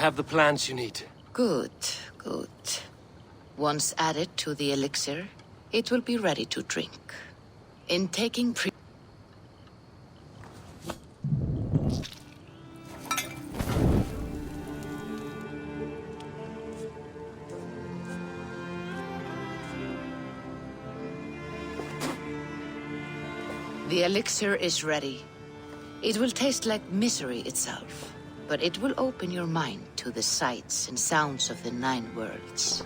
have the plants you need. Good, good. Once added to the elixir, it will be ready to drink. In taking The elixir is ready. It will taste like misery itself, but it will open your mind to the sights and sounds of the 9 worlds.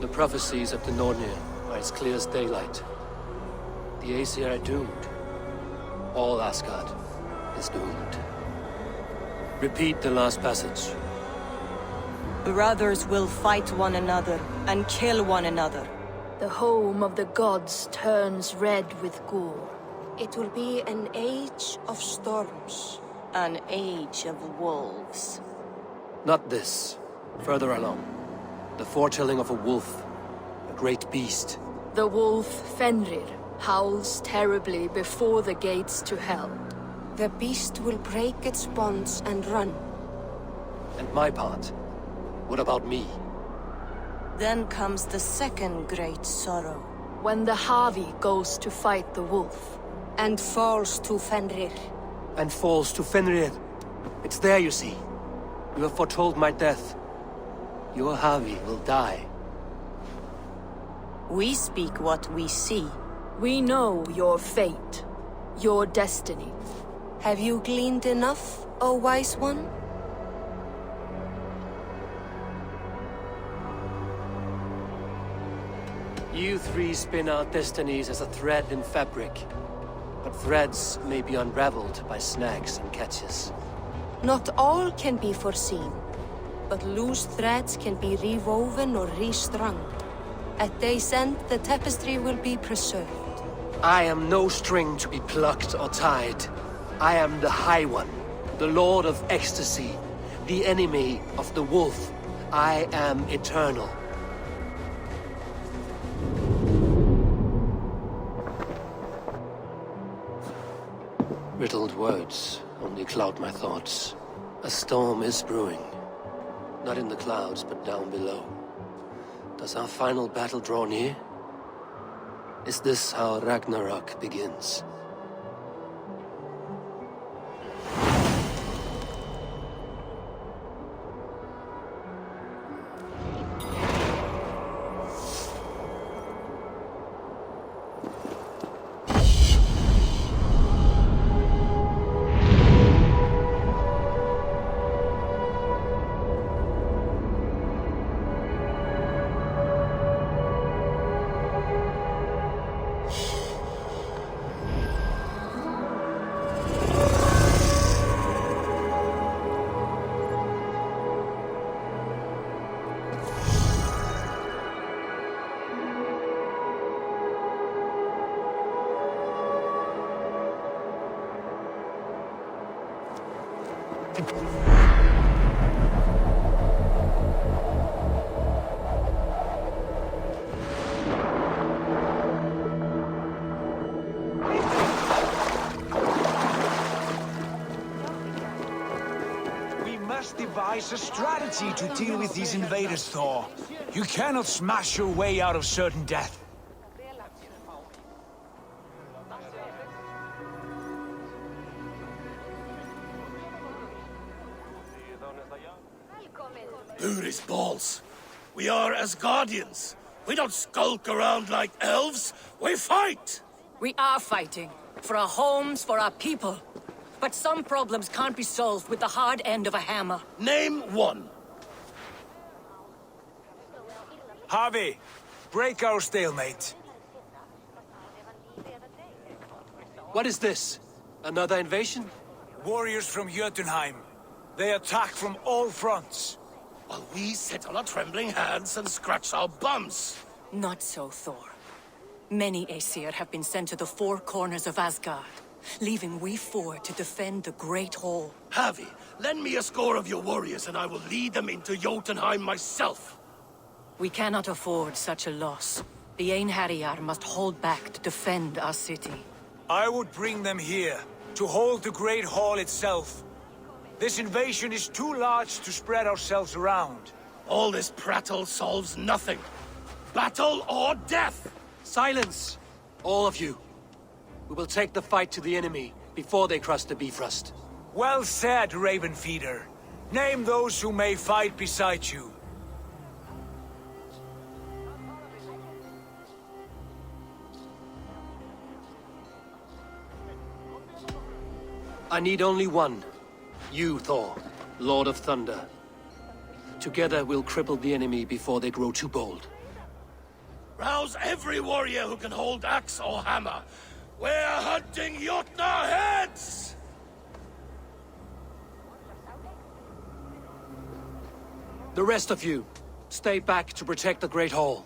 The prophecies of the Nornir are as clear as daylight. The Aesir are doomed. All Asgard is doomed. Repeat the last passage. Brothers will fight one another and kill one another. The home of the gods turns red with gore. It will be an age of storms. An age of wolves. Not this. Further along. The foretelling of a wolf. A great beast. The wolf Fenrir howls terribly before the gates to hell. The beast will break its bonds and run. And my part? What about me? Then comes the second great sorrow. When the Havi goes to fight the wolf. And falls to Fenrir. And falls to Fenrir. It's there, you see. You have foretold my death. Your Havi will die. We speak what we see. We know your fate, your destiny. Have you gleaned enough, O wise one? You three spin out destinies as a thread in fabric. But threads may be unraveled by snags and catches. Not all can be foreseen, but loose threads can be rewoven or restrung. At day's end, the tapestry will be preserved. I am no string to be plucked or tied. I am the High One, the Lord of Ecstasy, the enemy of the wolf. I am eternal. Riddled words only cloud my thoughts. A storm is brewing. Not in the clouds, but down below. Does our final battle draw near? Is this how Ragnarok begins? Devise a strategy to deal with these invaders, Thor. You cannot smash your way out of certain death. Booty's balls. We are Asgardians. We don't skulk around like elves. We fight! We are fighting. For our homes, for our people. But some problems can't be solved with the hard end of a hammer. Name one. Harvey, break our stalemate. What is this? Another invasion? Warriors from Jotunheim. They attack from all fronts. While we sit on our trembling hands and scratch our bums. Not so, Thor. Many Aesir have been sent to the four corners of Asgard, leaving we four to defend the Great Hall. Harvey, lend me a score of your warriors and I will lead them into Jotunheim myself. We cannot afford such a loss. The Einherjar must hold back to defend our city. I would bring them here, to hold the Great Hall itself. This invasion is too large to spread ourselves around. All this prattle solves nothing. Battle or death! Silence! All of you. We will take the fight to the enemy before they cross the Bifrost. Well said, Ravenfeeder. Name those who may fight beside you. I need only one. You, Thor, Lord of Thunder. Together we'll cripple the enemy before they grow too bold. Rouse every warrior who can hold axe or hammer. We're hunting Jotnar heads! The rest of you, stay back to protect the Great Hall.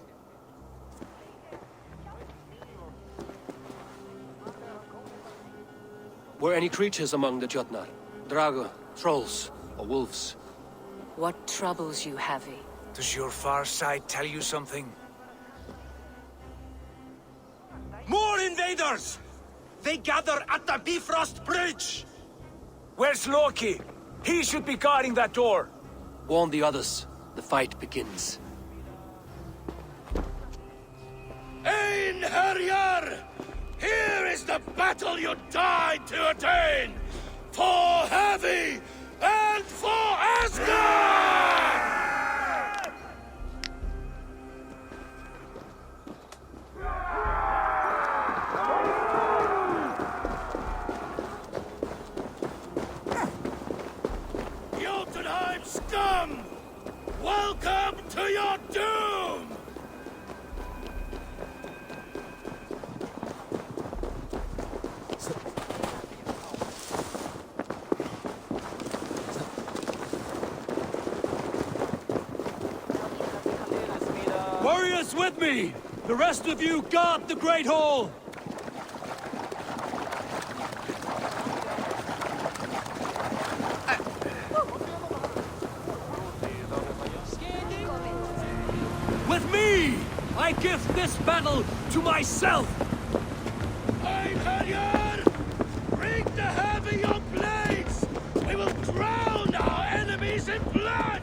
Were any creatures among the Jotnar? Drago, trolls, or wolves? What troubles you, Havi? Does your far side tell you something? More invaders! They gather at the Bifrost Bridge! Where's Loki? He should be guarding that door. Warn the others. The fight begins. Einherjar! Here is the battle you died to attain! For Havi and for Asgard! Jotunheim scum! Welcome to your doom! Warriors with me! The rest of you guard the Great Hall! I give this battle to myself! Einherjar! Bring the heavy your blades! We will drown our enemies in blood!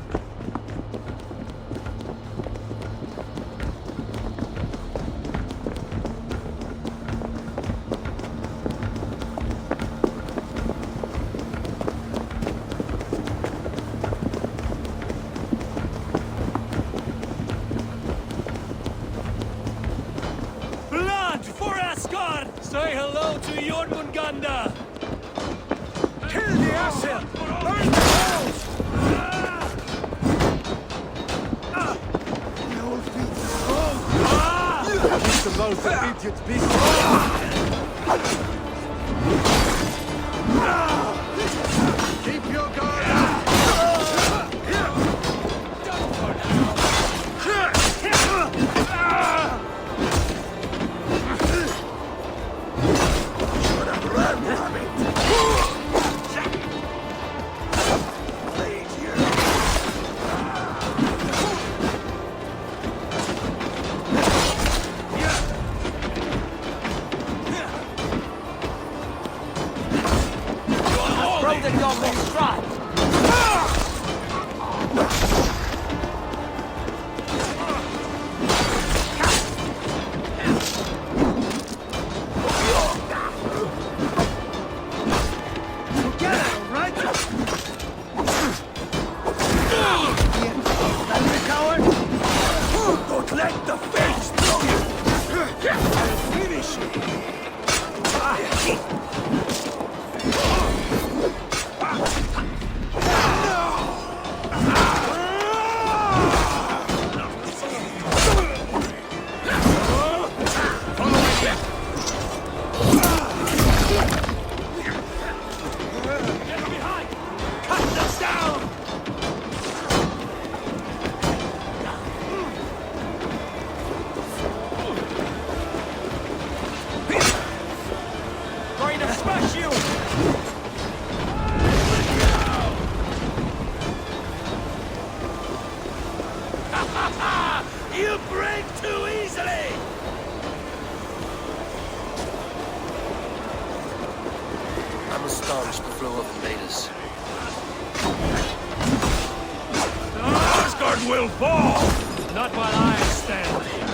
Blood for ASGARD! Say hello to Jormungandr! Kill the Aesir! Burn the halls! The old feet are strong! Keep the mouth of idiot beast! Keep your guard up! You break too easily! I'm astonished the flow of invaders. Asgard will fall! Not while I stand here.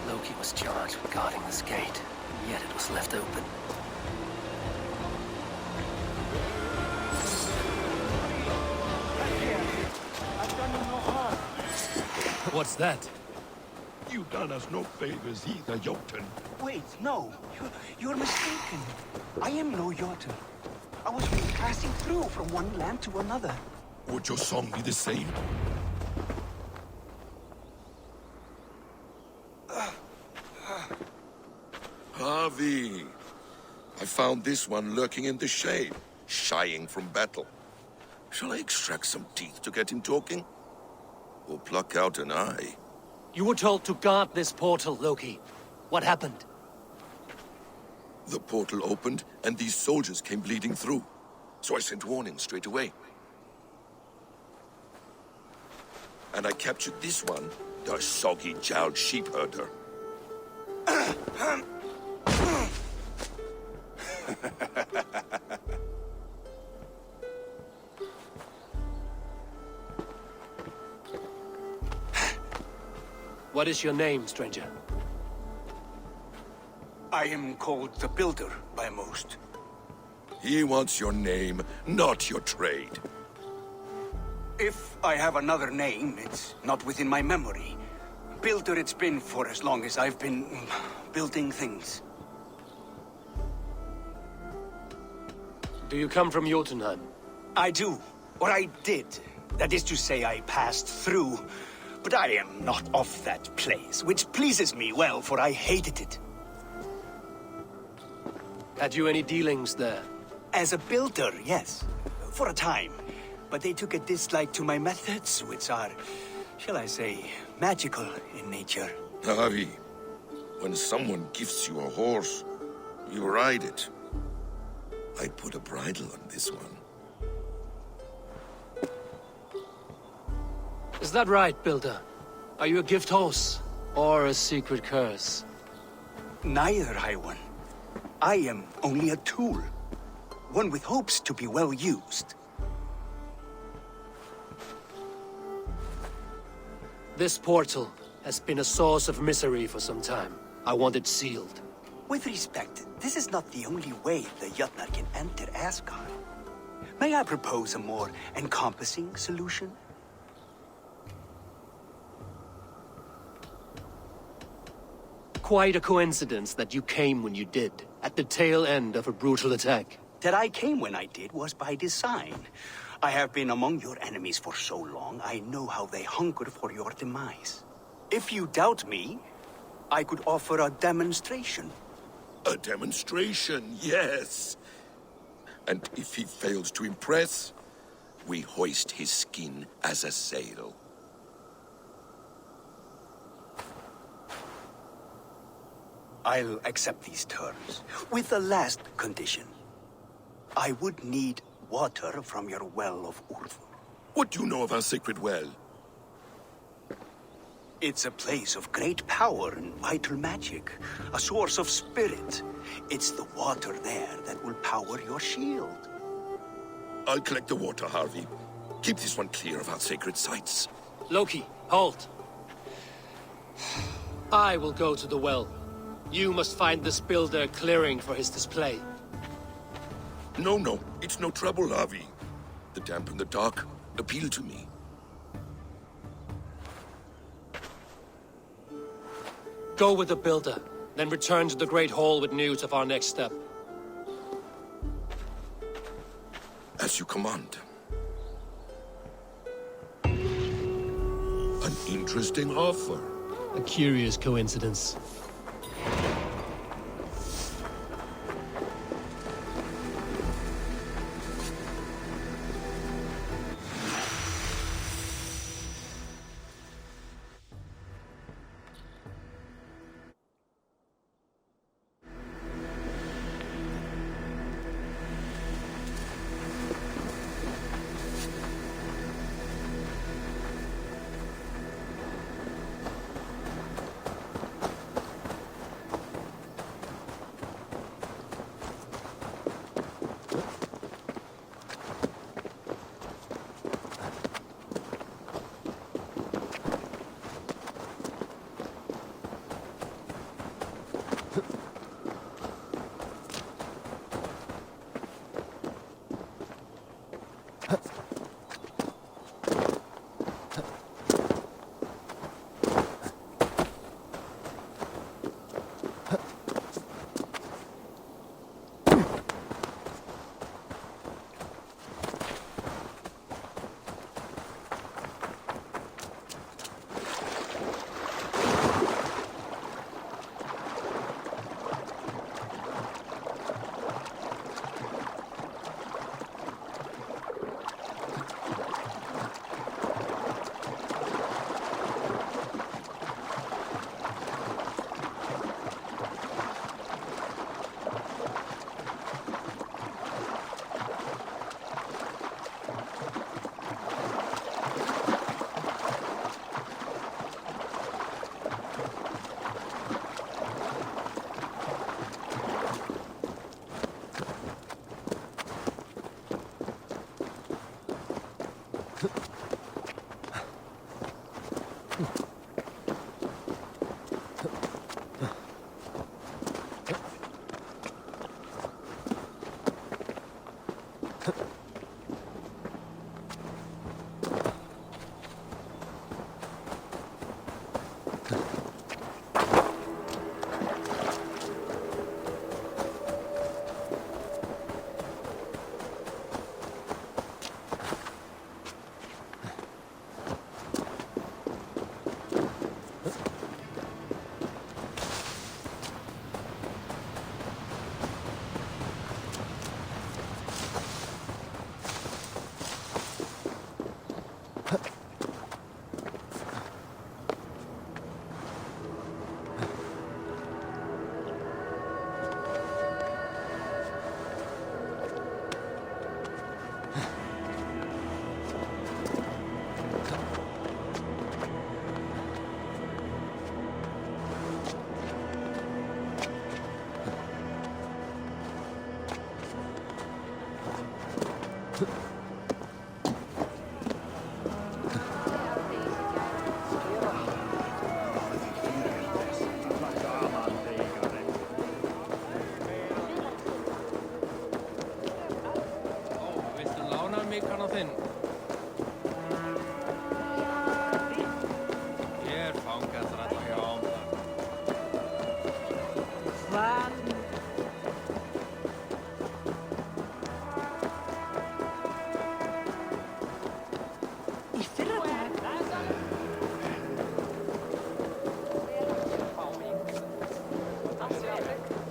Loki was charged with guarding this gate, and yet it was left open. What's that? You done us no favors either, Jotun. Wait, no. You're mistaken. I am no Jotun. I was passing through from one land to another. Would your song be the same? Harvey! I found this one lurking in the shade, shying from battle. Shall I extract some teeth to get him talking? Or pluck out an eye? You were told to guard this portal, Loki. What happened? The portal opened, and these soldiers came bleeding through. So I sent warning straight away. And I captured this one, the soggy-jowled sheep herder. What is your name, stranger? I am called the Builder by most. He wants your name, not your trade. If I have another name, it's not within my memory. Builder it's been for as long as I've been building things. Do you come from Jotunheim? I do. Or I did. That is to say, I passed through. But I am not of that place, which pleases me well, for I hated it. Had you any dealings there? As a builder, yes. For a time. But they took a dislike to my methods, which are, shall I say, magical in nature. Harvey, when someone gifts you a horse, you ride it. I put a bridle on this one. Is that right, Builder? Are you a gift horse? Or a secret curse? Neither, High One. I am only a tool. One with hopes to be well used. This portal has been a source of misery for some time. I want it sealed. With respect, this is not the only way the Jötnar can enter Asgard. May I propose a more encompassing solution? Quite a coincidence that you came when you did, at the tail end of a brutal attack. That I came when I did was by design. I have been among your enemies for so long, I know how they hunger for your demise. If you doubt me, I could offer a demonstration. A demonstration, yes. And if he fails to impress, we hoist his skin as a sail. I'll accept these terms, with the last condition. I would need water from your well of Urthur. What do you know of our sacred well? It's a place of great power and vital magic, a source of spirit. It's the water there that will power your shield. I'll collect the water, Harvey. Keep this one clear of our sacred sites. Loki, halt! I will go to the well. You must find this builder clearing for his display. No, it's no trouble, Harvey. The damp and the dark appeal to me. Go with the builder, then return to the Great Hall with news of our next step. As you command. An interesting offer. A curious coincidence. nothing. Hér fangast alla hjá ámla. Í fyrra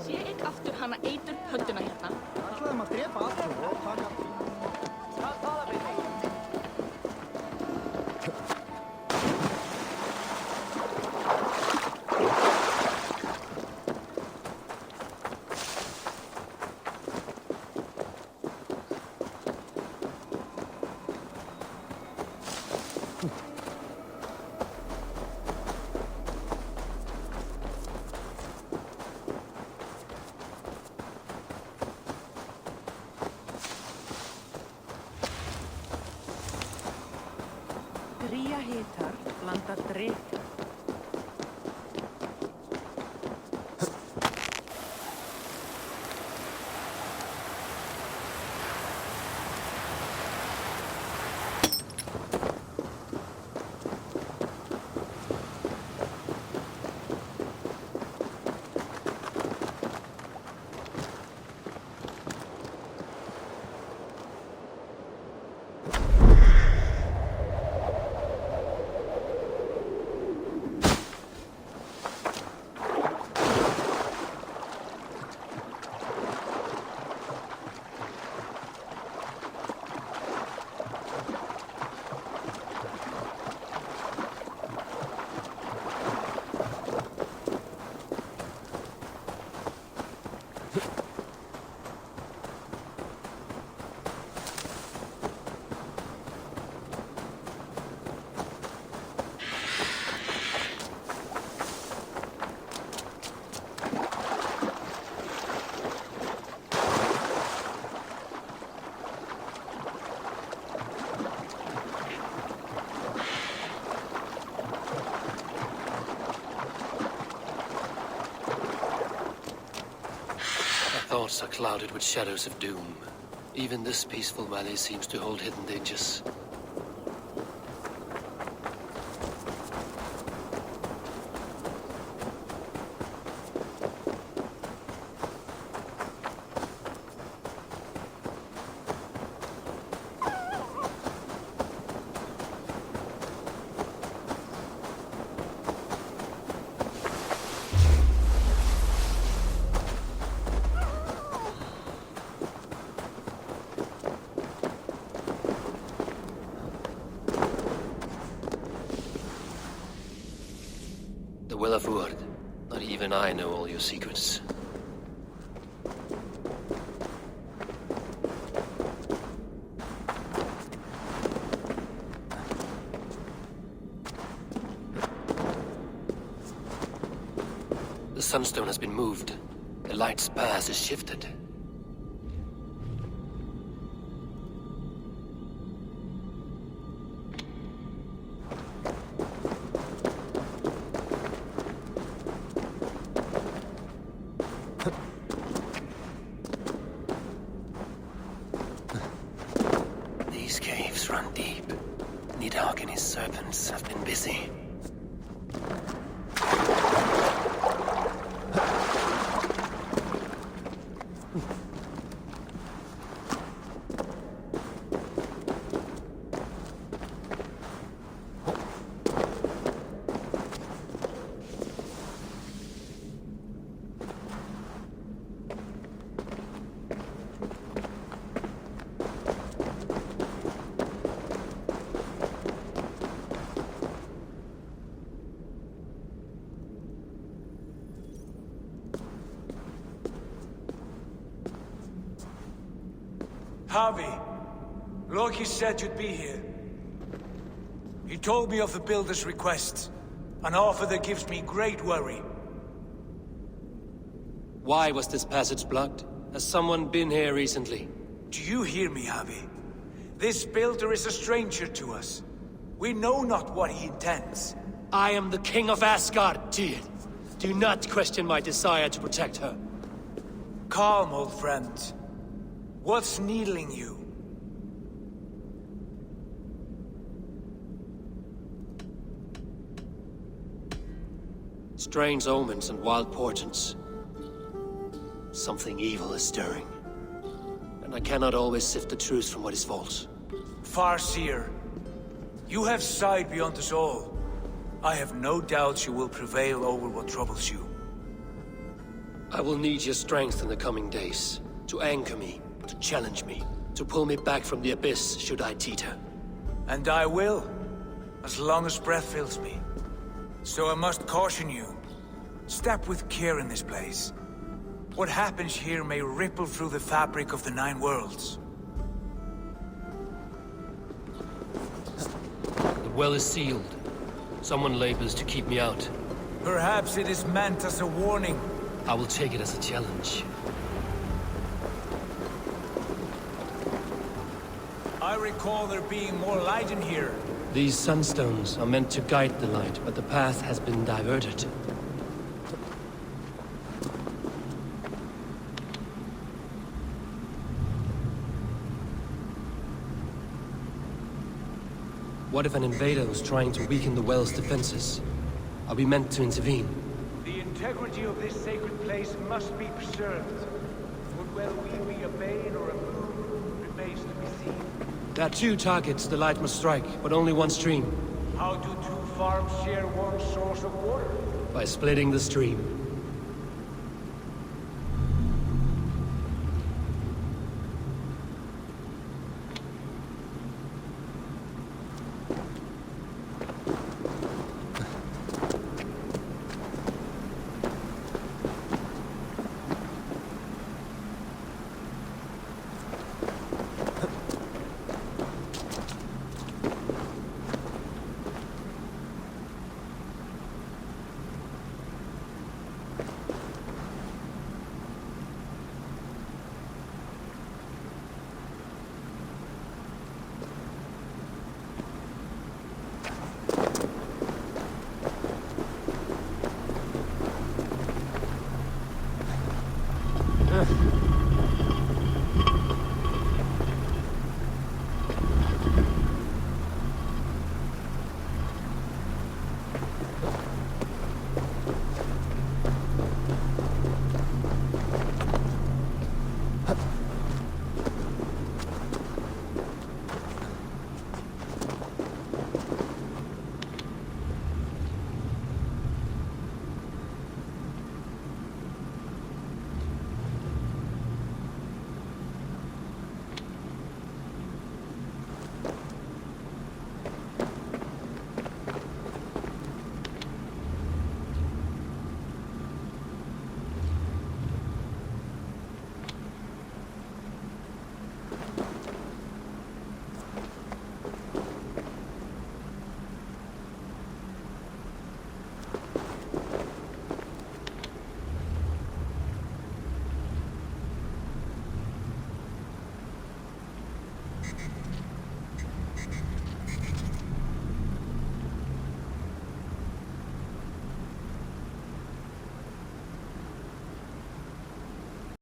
Sé ég aftur hana eitur höndina hérna. ætlaðum að drepa allir og taka Gría hitar, blanda drykk. Thoughts are clouded with shadows of doom. Even this peaceful valley seems to hold hidden dangers. The Will of Word. Not even I know all your secrets. The sunstone has been moved. The light's path is shifted. These caves run deep. Nidhogg and his serpents have been busy. Harvey, Loki said you'd be here. He told me of the Builder's request, an offer that gives me great worry. Why was this passage blocked? Has someone been here recently? Do you hear me, Harvey? This Builder is a stranger to us. We know not what he intends. I am the King of Asgard, Tyr. Do not question my desire to protect her. Calm, old friend. What's needling you? Strange omens and wild portents. Something evil is stirring. And I cannot always sift the truth from what is false. Farseer, you have sight beyond us all. I have no doubts you will prevail over what troubles you. I will need your strength in the coming days. To anchor me, to challenge me, to pull me back from the abyss should I teeter. And I will, as long as breath fills me. So I must caution you. Step with care in this place. What happens here may ripple through the fabric of the Nine Worlds. The well is sealed. Someone labors to keep me out. Perhaps it is meant as a warning. I will take it as a challenge. I recall there being more light in here. These sunstones are meant to guide the light, but the path has been diverted. What if an invader was trying to weaken the well's defenses? Are we meant to intervene? The integrity of this sacred place must be preserved. But whether we be a bane or a boon remains to be seen. There are two targets the light must strike, but only one stream. How do two farms share one source of water? By splitting the stream.